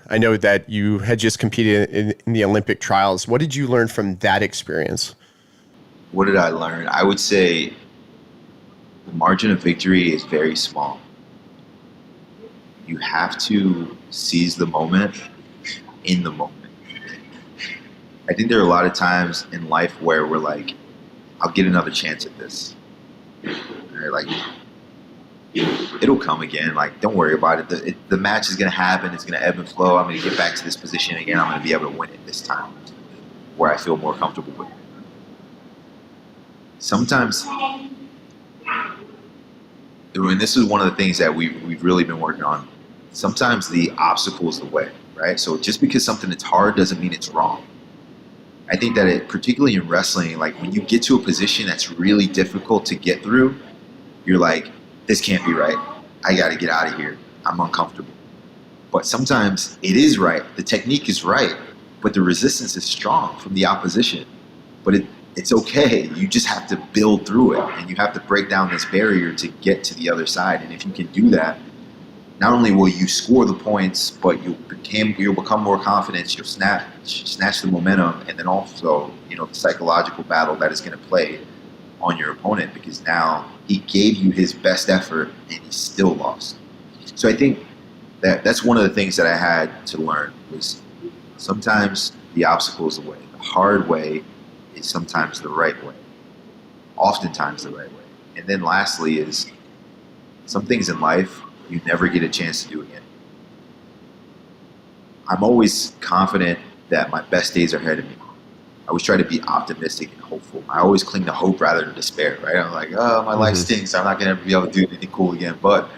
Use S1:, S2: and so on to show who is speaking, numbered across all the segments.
S1: I know that you had just competed in the Olympic trials. What did you learn from that experience?
S2: What did I learn? I would say the margin of victory is very small. You have to seize the moment in the moment. I think there are a lot of times in life where we're like, I'll get another chance at this. Or like, it'll come again. Like, don't worry about it. The match is going to happen. It's going to ebb and flow. I'm going to get back to this position again. I'm going to be able to win it this time where I feel more comfortable with it. Sometimes, and this is one of the things that we've really been working on, sometimes the obstacle is the way, right? So just because something is hard doesn't mean it's wrong. I think that particularly in wrestling, like when you get to a position that's really difficult to get through, you're like, this can't be right. I got to get out of here. I'm uncomfortable. But sometimes it is right. The technique is right, but the resistance is strong from the opposition. But it's okay. You just have to build through it, and you have to break down this barrier to get to the other side. And if you can do that, not only will you score the points, but you'll become more confident. You'll snatch the momentum, and then also, the psychological battle that is going to play on your opponent, because now he gave you his best effort and he still lost. So I think that's one of the things that I had to learn was sometimes the obstacle is the way. The hard way is sometimes the right way. Oftentimes the right way. And then lastly is some things in life you never get a chance to do again. I'm always confident that my best days are ahead of me. I always try to be optimistic and hopeful. I always cling to hope rather than despair, right? I'm like, oh, my life stinks. I'm not going to ever be able to do anything cool again. But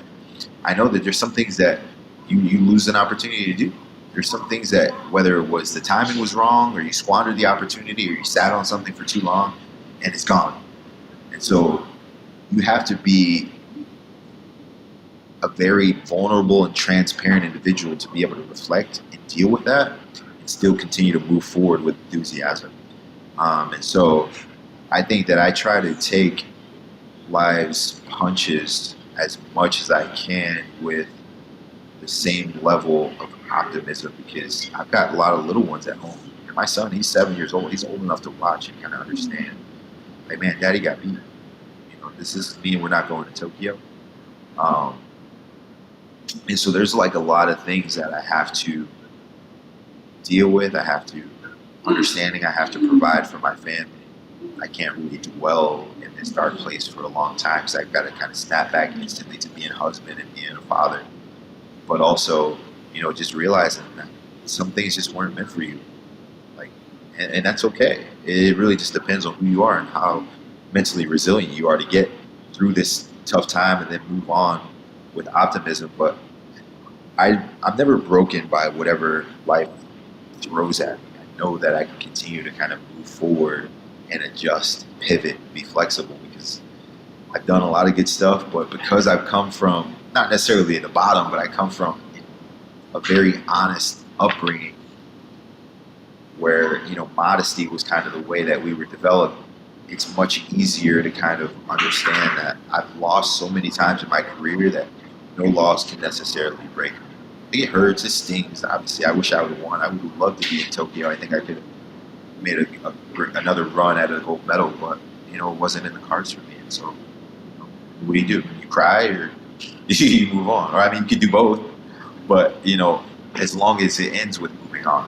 S2: I know that there's some things that you lose an opportunity to do. There's some things that, whether it was the timing was wrong or you squandered the opportunity or you sat on something for too long and it's gone. And so you have to be a very vulnerable and transparent individual to be able to reflect and deal with that and still continue to move forward with enthusiasm. And so I think that I try to take life's punches as much as I can with the same level of optimism, because I've got a lot of little ones at home. And my son, he's 7 years old. He's old enough to watch and kind of understand. Like, man, Daddy got beat. This doesn't mean we're not going to Tokyo. And so there's like a lot of things that I have to deal with. I have to understanding. I have to provide for my family. I can't really dwell in this dark place for a long time because I've got to kind of snap back instantly to being a husband and being a father. But also, just realizing that some things just weren't meant for you. Like, and that's okay. It really just depends on who you are and how mentally resilient you are to get through this tough time and then move on with optimism. But I'm never broken by whatever life throws at me. I know that I can continue to kind of move forward and adjust, pivot, be flexible, because I've done a lot of good stuff, but because I've come from, not necessarily at the bottom, but I come from a very honest upbringing where, modesty was kind of the way that we were developed. It's much easier to kind of understand that I've lost so many times in my career that no loss can necessarily break me. It hurts, it stings. Obviously, I wish I would have won. I would have loved to be in Tokyo. I think I could have made another run at a gold medal, but it wasn't in the cards for me. And so, what do? You cry or you move on? Or I mean, you could do both, but as long as it ends with